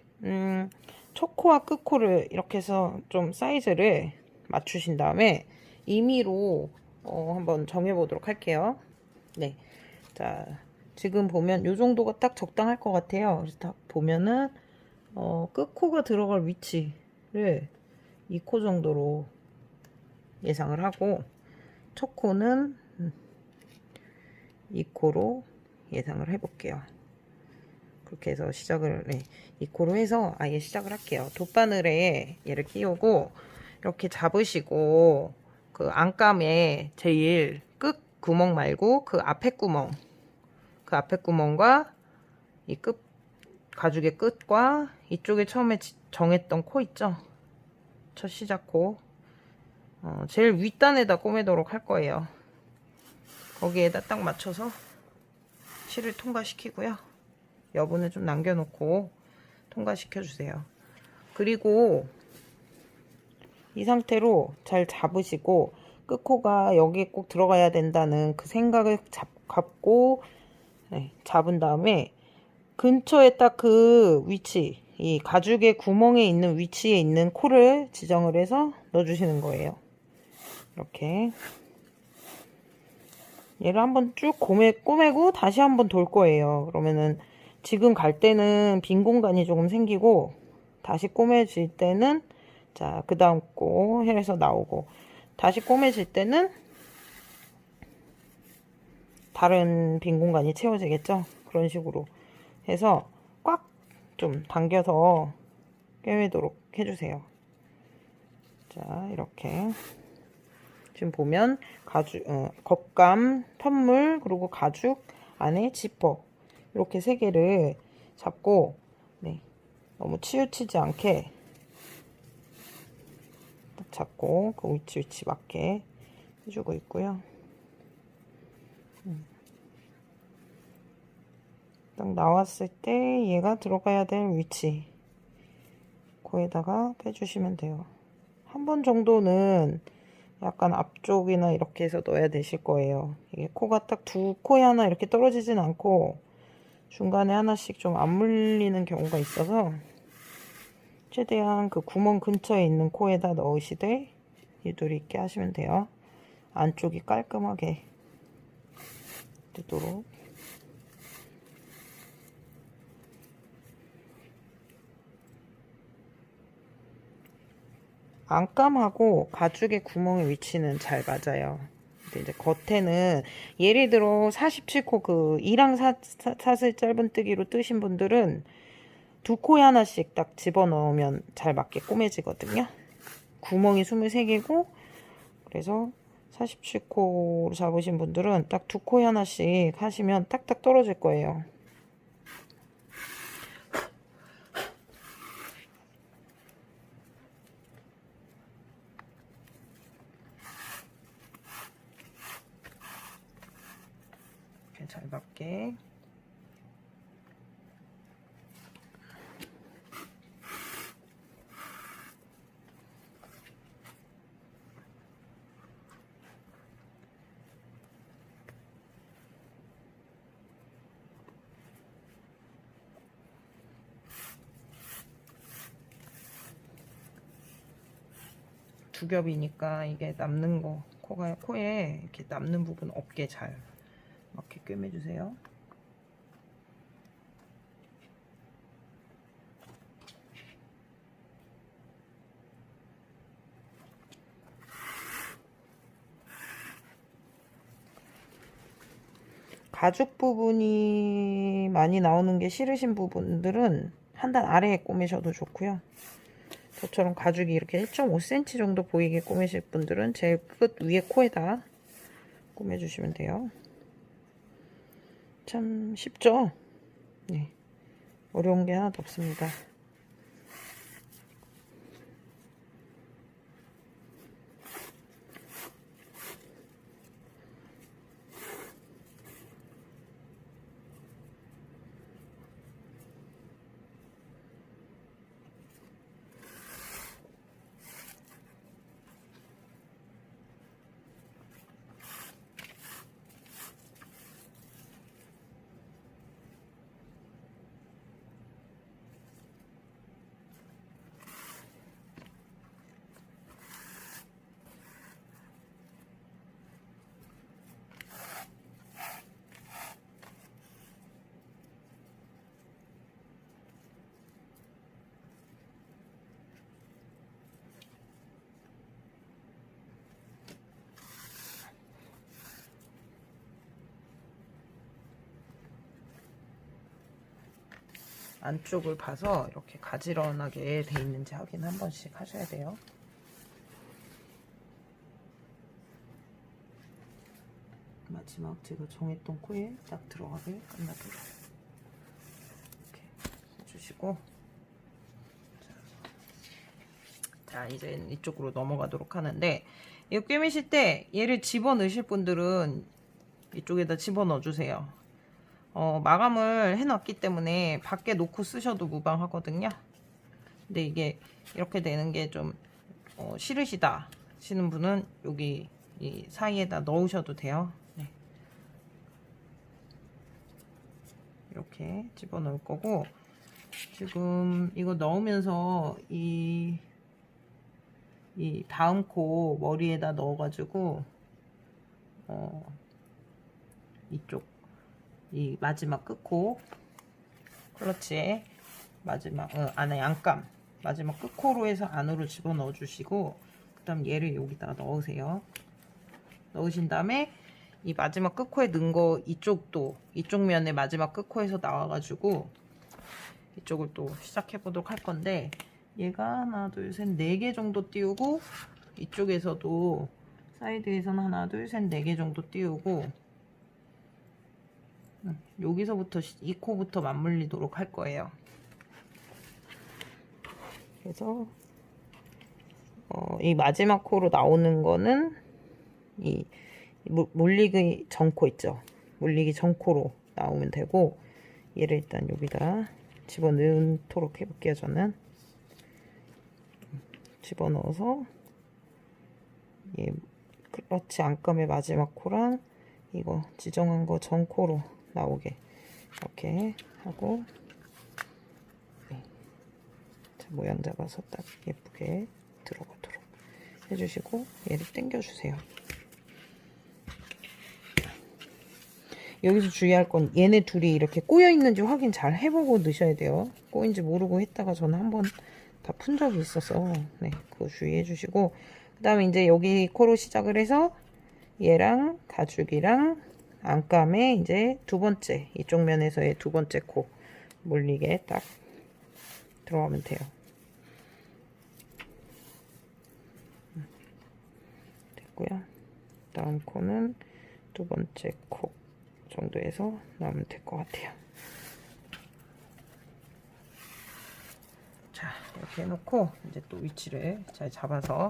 첫 코와 끝 코를 이렇게 해서 좀 사이즈를 맞추신 다음에 임의로 한번 정해 보도록 할게요. 네, 자 지금 보면 이 정도가 딱 적당할 것 같아요. 그래서 딱 보면은 끝 코가 들어갈 위치를 2코 정도로 예상을 하고 첫 코는 2코로 예상을 해볼게요. 그렇게 해서 시작을 2코로 해서 아예 시작을 할게요. 돗바늘에 얘를 끼우고 이렇게 잡으시고 그 안감에 제일 끝 구멍 말고 그 앞에 구멍과 이 끝 가죽의 끝과 이쪽에 처음에 정했던 코 있죠? 첫 시작 코 제일 윗단에다 꼬매도록 할 거예요. 거기에다 딱 맞춰서 실을 통과시키고요. 여분을 좀 남겨놓고 통과시켜 주세요. 그리고 이 상태로 잘 잡으시고 끝코가 여기에 꼭 들어가야 된다는 그 생각을 갖고 잡은 다음에 근처에 딱 그 위치, 이 가죽의 구멍에 있는 위치에 있는 코를 지정을 해서 넣어주시는 거예요. 이렇게 얘를 한번 쭉 꼬매고 다시 한번 돌 거예요. 그러면은 지금 갈 때는 빈 공간이 조금 생기고 다시 꼬매질 때는 자 그 다음 코 해서 나오고 다시 꼬매질 때는 다른 빈 공간이 채워지겠죠. 그런 식으로 해서 꽉 좀 당겨서 꿰매도록 해주세요. 자 이렇게 지금 보면 가죽, 겉감, 편물, 그리고 가죽 안에 지퍼 이렇게 세 개를 잡고 너무 치우치지 않게 딱 잡고 그 위치 맞게 해주고 있고요. 딱 나왔을 때 얘가 들어가야 될 위치 거기다가 빼주시면 돼요. 한 번 정도는 약간 앞쪽이나 이렇게 해서 넣어야 되실 거예요. 이게 코가 딱 두 코에 하나 이렇게 떨어지진 않고 중간에 하나씩 좀 안 물리는 경우가 있어서 최대한 그 구멍 근처에 있는 코에다 넣으시되 유도리 있게 하시면 돼요. 안쪽이 깔끔하게 되도록. 안감하고 가죽의 구멍의 위치는 잘 맞아요. 근데 이제 겉에는 예를 들어 47코 그 2랑 4슬 짧은뜨기로 뜨신 분들은 두 코에 하나씩 딱 집어넣으면 잘 맞게 꼬매지거든요. 구멍이 23개고 그래서 47코로 잡으신 분들은 딱 2코에 하나씩 하시면 딱딱 떨어질 거예요. 이렇게 잘 맞게. 두 겹이니까 이게 남는 거 코에 이렇게 남는 부분 없게 잘 이렇게 꿰매주세요. 가죽 부분이 많이 나오는 게 싫으신 부분들은 한 단 아래에 꼬매셔도 좋고요. 저처럼 가죽이 이렇게 1.5cm 정도 보이게 꼬매실 분들은 제일 끝 위에 코에다 꼬매주시면 돼요. 참 쉽죠? 네. 어려운 게 하나도 없습니다. 안쪽을 봐서 이렇게 가지런하게 돼 있는지 확인 한 번씩 하셔야 돼요. 마지막 제가 정했던 코에 딱 들어가게 끝나도록 이렇게 해주시고, 자 이제 이쪽으로 넘어가도록 하는데, 이거 꿰매실 때 얘를 집어 넣으실 분들은 이쪽에다 집어 넣어 주세요. 마감을 해놨기 때문에 밖에 놓고 쓰셔도 무방하거든요. 근데 이게 이렇게 되는 게 좀 싫으시다 하시는 분은 여기 이 사이에다 넣으셔도 돼요. 네. 이렇게 집어 넣을 거고, 지금 이거 넣으면서 이 다음 코 머리에다 넣어가지고 이쪽 이 마지막 끝코, 그렇지, 마지막 안에 안감 마지막 끝코로 해서 안으로 집어넣어 주시고, 그 다음 얘를 여기다가 넣으세요. 넣으신 다음에 이 마지막 끝코에 넣은 거 이쪽도, 이쪽 면에 마지막 끝코에서 나와가지고 이쪽을 또 시작해 보도록 할 건데, 얘가 하나 둘 셋 4개 정도 띄우고, 이쪽에서도 사이드에서는 하나 둘 셋 4개 정도 띄우고, 여기서부터 이 코부터 맞물리도록 할 거예요. 그래서 이 마지막 코로 나오는 거는 이 물리기 전코 있죠. 물리기 전코로 나오면 되고, 얘를 일단 여기다 집어넣도록 해볼게요. 저는 집어넣어서 얘 클러치 안감의 마지막 코랑 이거 지정한 거 전코로 나오게 이렇게 하고, 네. 자, 모양 잡아서 딱 예쁘게 들어가도록 해주시고, 얘를 당겨주세요. 여기서 주의할 건 얘네 둘이 이렇게 꼬여 있는지 확인 잘 해보고 넣으셔야 돼요. 꼬인지 모르고 했다가 저는 한번 다 푼 적이 있어서, 네, 그거 주의해 주시고, 그 다음에 이제 여기 코로 시작을 해서 얘랑 가죽이랑 안감에 이제 두 번째, 이쪽 면에서의 두 번째 코 물리게 딱 들어가면 돼요. 됐고요. 다음 코는 두 번째 코 정도에서 나오면 될 것 같아요. 자, 이렇게 해놓고 이제 또 위치를 잘 잡아서,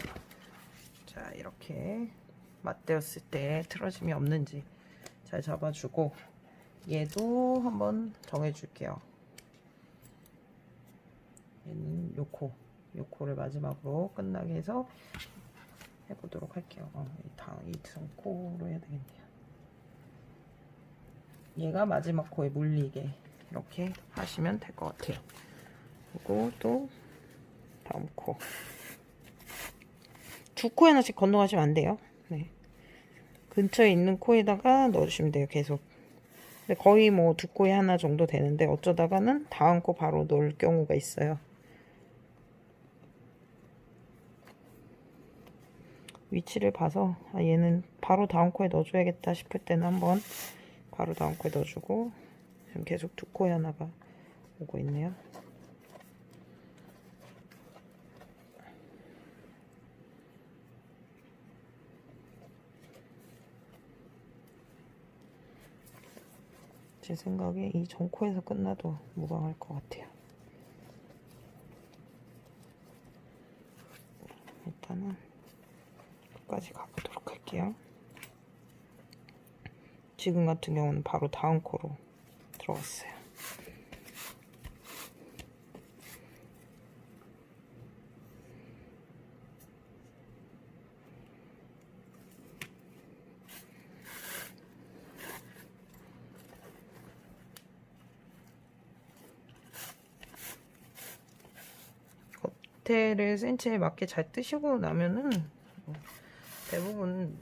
자, 이렇게 맞대었을 때 틀어짐이 없는지 잘 잡아주고, 얘도 한번 정해줄게요. 얘는 요 코를 마지막으로 끝나게 해서 해보도록 할게요. 이 두 코로 해야 되겠네요. 얘가 마지막 코에 물리게 이렇게 하시면 될 것 같아요. 그리고 또 다음 코, 두 코에 하나씩 건너가시면 안 돼요. 네. 근처에 있는 코에다가 넣어주시면 돼요. 계속. 근데 거의 뭐 두 코에 하나 정도 되는데 어쩌다가는 다음 코 바로 넣을 경우가 있어요. 위치를 봐서 얘는 바로 다음 코에 넣어줘야겠다 싶을 때는 한번 바로 다음 코에 넣어주고, 지금 계속 두 코에 하나가 오고 있네요. 제 생각에 이 전코에서 끝나도 무방할 것 같아요. 일단은 끝까지 가보도록 할게요. 지금 같은 경우는 바로 다음 코로 들어갔어요. 겉에를 센치에 맞게 잘 뜨시고 나면은 대부분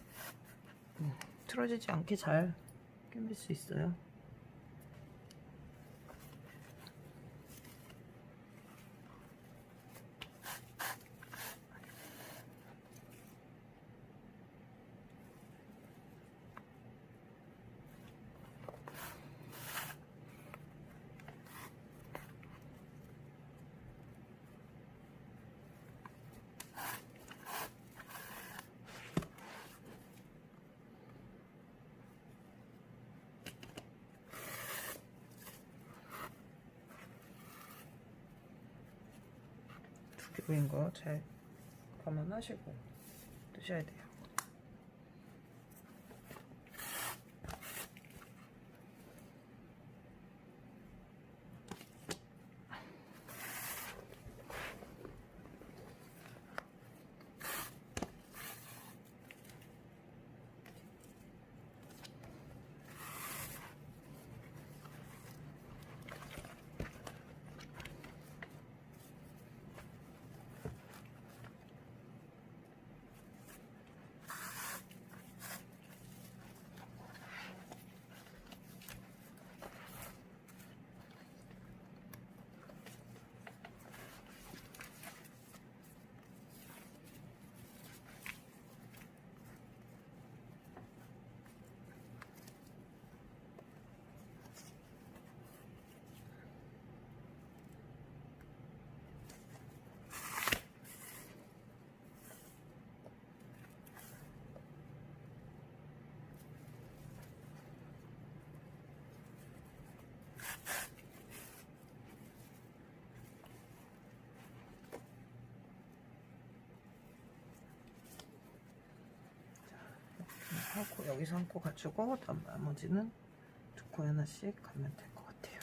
틀어지지 않게 잘 꿰맬 수 있어요. 보인 거 잘 감안하시고 뜨셔야 돼요. 하고 여기서 한 코 갖추고 나머지는 두 코에 하나씩 가면 될 것 같아요.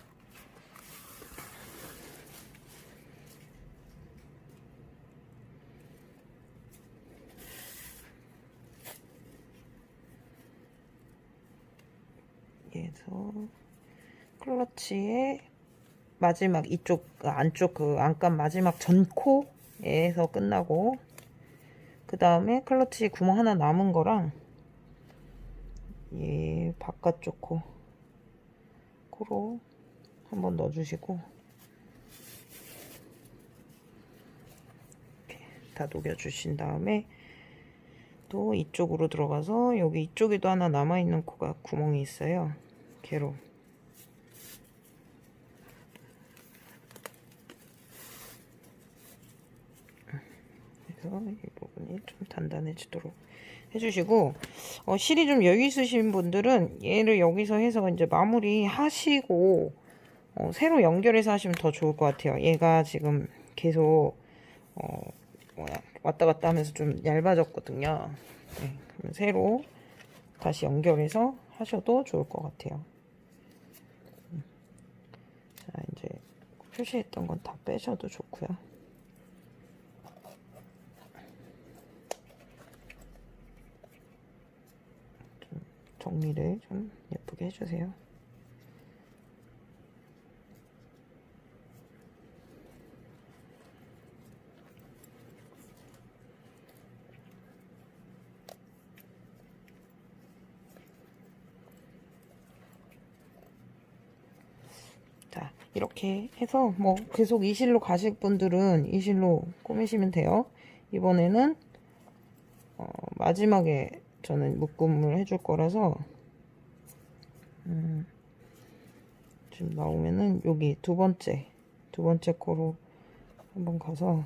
그래서 클러치의 마지막 이쪽 안쪽 그 안감 마지막 전 코에서 끝나고, 그 다음에 클러치 구멍 하나 남은 거랑 이 바깥쪽 코로 한번 넣어주시고 이렇게 다 녹여주신 다음에 또 이쪽으로 들어가서 여기 이쪽에도 하나 남아있는 코가 구멍이 있어요. 걔로 그래서 이 부분이 좀 단단해지도록 해주시고, 실이 좀 여유 있으신 분들은 얘를 여기서 해서 이제 마무리 하시고 새로 연결해서 하시면 더 좋을 것 같아요. 얘가 지금 계속 왔다 갔다 하면서 좀 얇아졌거든요. 네, 그러면 새로 다시 연결해서 하셔도 좋을 것 같아요. 자, 이제 표시했던 건 다 빼셔도 좋고요. 좀 정리를 좀 예쁘게 해주세요. 자, 이렇게 해서 뭐 계속 이 실로 가실 분들은 이 실로 꾸미시면 돼요. 이번에는 마지막에 저는 묶음을 해줄 거라서 지금 나오면은 여기 두 번째 거로 한번 가서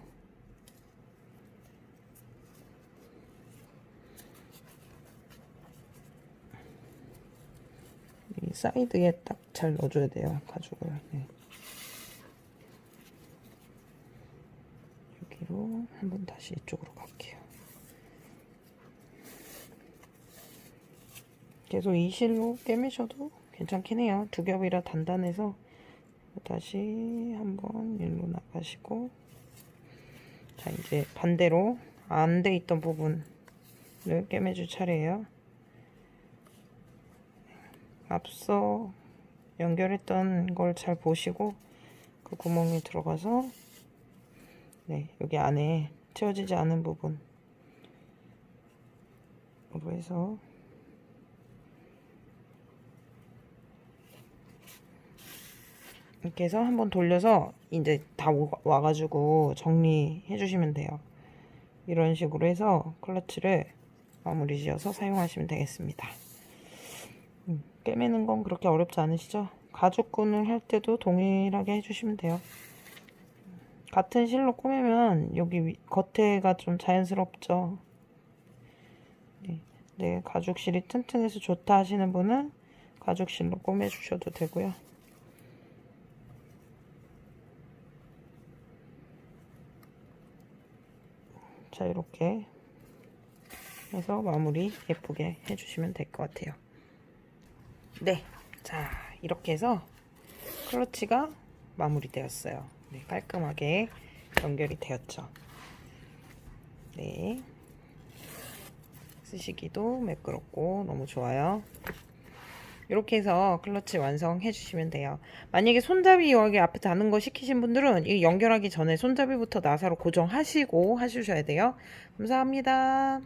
이 사이드에 딱 잘 넣어줘야 돼요, 가죽을. 네. 여기로 한번 다시 이쪽으로 갈게요. 계속 이 실로 꿰매셔도 괜찮긴 해요. 두 겹이라 단단해서. 다시 한번 일로 나가시고, 자, 이제 반대로 안 돼 있던 부분을 꿰매줄 차례예요. 앞서 연결했던 걸 잘 보시고 그 구멍에 들어가서 네, 여기 안에 채워지지 않은 부분으로 해서 이렇게 해서 한번 돌려서 이제 다 와가지고 정리해 주시면 돼요. 이런 식으로 해서 클러치를 마무리 지어서 사용하시면 되겠습니다. 꿰매는 건 그렇게 어렵지 않으시죠? 가죽끈을 할 때도 동일하게 해주시면 돼요. 같은 실로 꿰매면 여기 겉에가 좀 자연스럽죠? 네, 가죽실이 튼튼해서 좋다 하시는 분은 가죽실로 꿰매주셔도 되고요. 자, 이렇게 해서 마무리 예쁘게 해주시면 될 것 같아요. 네, 자, 이렇게 해서 클러치가 마무리되었어요. 네, 깔끔하게 연결이 되었죠. 네, 쓰시기도 매끄럽고 너무 좋아요. 이렇게 해서 클러치 완성해 주시면 돼요. 만약에 손잡이 여기 앞에 다는 거 시키신 분들은 이 연결하기 전에 손잡이부터 나사로 고정하시고 하셔야 돼요. 감사합니다.